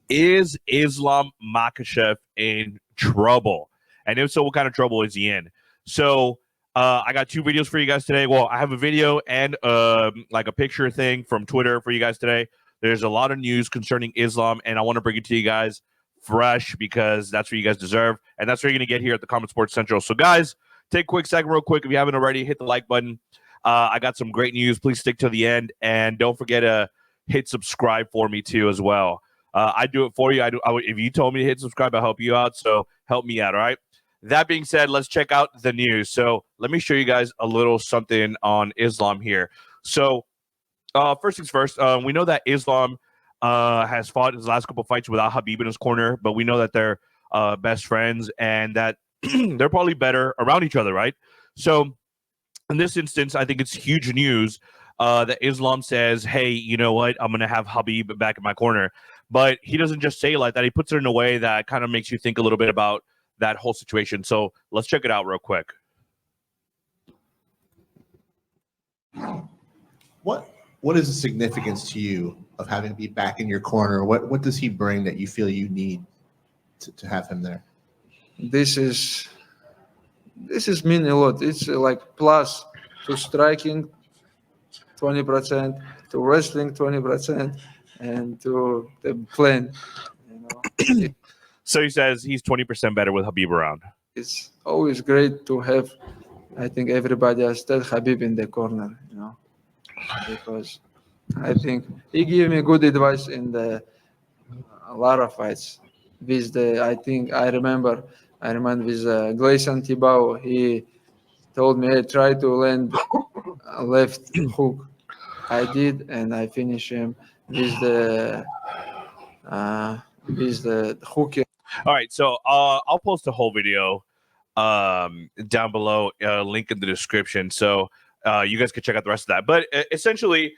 Is Islam Makhachev in trouble? And if so, what kind of trouble is he in? So I got two videos for you guys today. Well, I have a video and like a picture thing from Twitter for you guys today. There's a lot of news concerning Islam, and I want to bring it to you guys fresh because that's what you guys deserve, and that's what you're going to get here at the Common Sports Central. So, guys, take a quick second real quick. If you haven't already, hit the like button. I got some great news. Please stick to the end, and don't forget to hit subscribe for me, too, as well. I do it for you. If you told me to hit subscribe, I'll help you out, so help me out, all right? That being said, let's check out the news. So let me show you guys a little something on Islam here. So first things first, we know that Islam has fought his last couple fights without Khabib in his corner, but we know that they're best friends and that they're probably better around each other, right? So in this instance, I think it's huge news that Islam says, hey, you know what? I'm going to have Khabib back in my corner. But he doesn't just say it like that. He puts it in a way that kind of makes you think a little bit about that whole situation. So let's check it out real quick. What is the significance to you of having to be back in your corner? What does he bring that you feel you need to have him there? This is mean a lot. It's like plus to striking 20%, to wrestling 20%, and to the plan. You know, So he says he's 20% better with Khabib around. it's always great to have. I think everybody has that Khabib in the corner. You know, because I think he gave me good advice in a lot of fights. I remember with Gleison Tibau, he told me, hey, try to land a left hook. I did, and I finished him with the hook. All right, so I'll post the whole video down below, link in the description, so you guys can check out the rest of that. But essentially,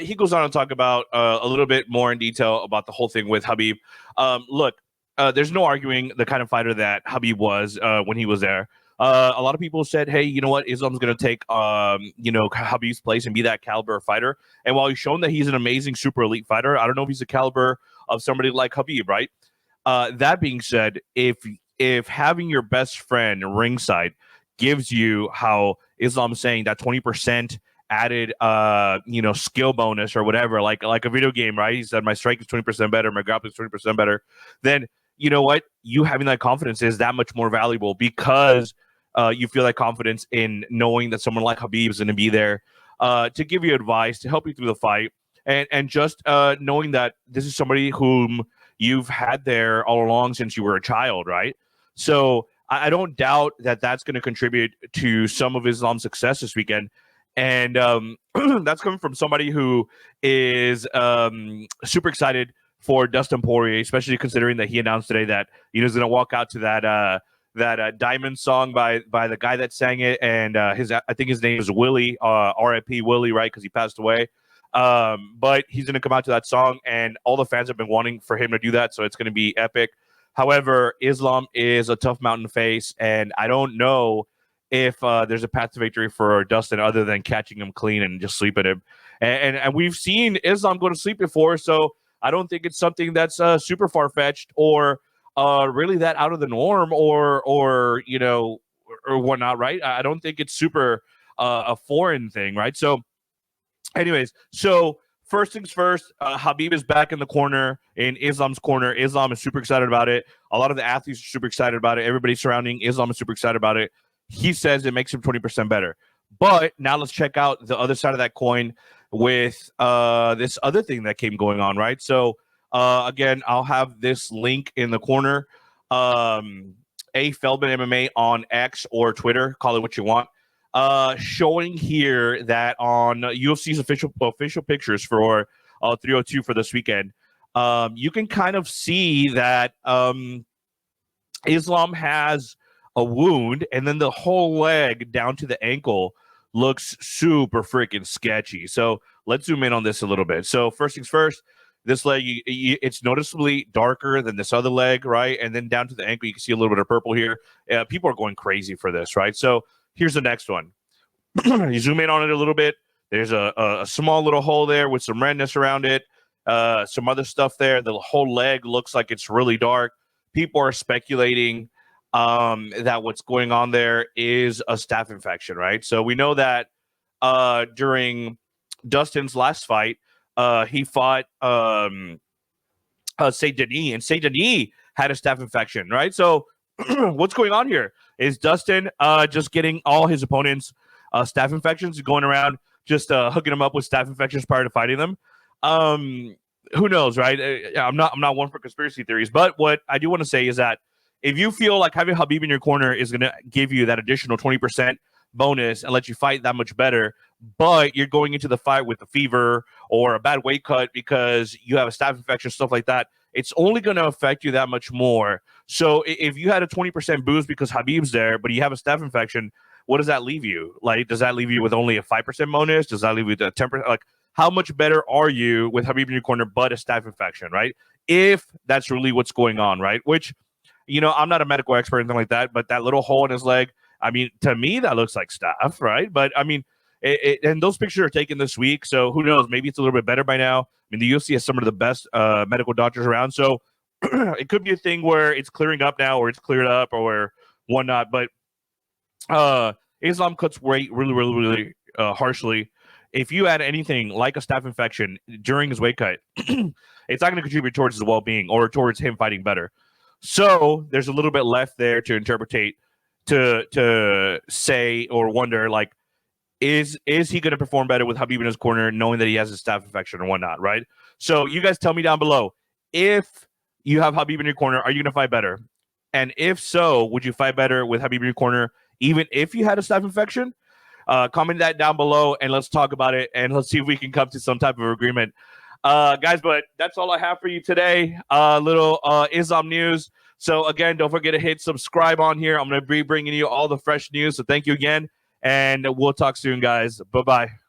he goes on to talk about a little bit more in detail about the whole thing with Khabib. Look, there's no arguing the kind of fighter that Khabib was when he was there. A lot of people said, hey, you know what? Islam's going to take, Khabib's place and be that caliber of fighter. And while he's shown that he's an amazing super elite fighter, I don't know if he's the caliber of somebody like Khabib, right? That being said, if having your best friend ringside gives you, how Islam's saying, that 20% added skill bonus or whatever, like a video game, right? He said my strike is 20% better, my grappling is 20% better. Then you know what? You having that confidence is that much more valuable because you feel that confidence in knowing that someone like Khabib is going to be there to give you advice, to help you through the fight, and just knowing that this is somebody whom you've had there all along since you were a child, right? So I don't doubt that that's going to contribute to some of Islam's success this weekend. And that's coming from somebody who is super excited for Dustin Poirier, especially considering that he announced today that he's going to walk out to that Diamond song by the guy that sang it, and I think his name is Willie, R.I.P. Willie, right? Because he passed away. But he's going to come out to that song, and all the fans have been wanting for him to do that, so it's going to be epic. However, Islam is a tough mountain to face, and I don't know if there's a path to victory for Dustin other than catching him clean and just sleeping him. And we've seen Islam go to sleep before, so I don't think it's something that's super far-fetched or really that out of the norm or whatnot, right? I don't think it's super a foreign thing, right? So anyways, so first things first, Khabib is back in the corner, in Islam's corner. Islam is super excited about it. A lot of the athletes are super excited about it. Everybody surrounding Islam is super excited about it. He says it makes him 20% better. But now let's check out the other side of that coin with this other thing that came going on, right? So, again, I'll have this link in the corner. A Feldman MMA on X or Twitter, call it what you want. Showing here that on UFC's official pictures for 302 for this weekend, you can kind of see that Islam has a wound, and then the whole leg down to the ankle looks super freaking sketchy. So let's zoom in on this a little bit. So first things first, this leg, it's noticeably darker than this other leg, right? And then down to the ankle, you can see a little bit of purple here. People are going crazy for this, right? So here's the next one. You zoom in on it a little bit. There's a small little hole there with some redness around it. some other stuff there. The whole leg looks like it's really dark. People are speculating that what's going on there is a staph infection, right? So we know that during Dustin's last fight, he fought Saint Denis, and Saint Denis had a staph infection, right? So what's going on here? Is Dustin just getting all his opponents staph infections, going around just hooking them up with staph infections prior to fighting them? Who knows, right? I'm not one for conspiracy theories, but what I do want to say is that if you feel like having Khabib in your corner is going to give you that additional 20% bonus and let you fight that much better, but you're going into the fight with a fever or a bad weight cut because you have a staph infection, stuff like that, it's only going to affect you that much more. So if you had a 20% boost because Khabib's there, but you have a staph infection, what does that leave you? Like, does that leave you with only a 5% bonus? Does that leave you with a 10%? Like, how much better are you with Khabib in your corner but a staph infection, right? If that's really what's going on, right? Which, you know, I'm not a medical expert or anything like that, but that little hole in his leg, I mean, to me, that looks like staph, right? But, I mean, and those pictures are taken this week, so who knows? Maybe it's a little bit better by now. I mean, the UFC has some of the best medical doctors around, so it could be a thing where it's clearing up now or it's cleared up or whatnot, but Islam cuts weight really harshly. If you add anything like a staph infection during his weight cut, it's not going to contribute towards his well-being or towards him fighting better. So there's a little bit left there to interpretate, to say or wonder, like, is he going to perform better with Khabib in his corner, knowing that he has a staph infection or whatnot, right? So you guys tell me down below, if you have Khabib in your corner, are you going to fight better? And if so, would you fight better with Khabib in your corner, even if you had a staph infection? Comment that down below and let's talk about it and let's see if we can come to some type of agreement. Guys, but that's all I have for you today. Little Islam news. So again, don't forget to hit subscribe on here. I'm going to be bringing you all the fresh news. So thank you again, and we'll talk soon, guys. Bye-bye.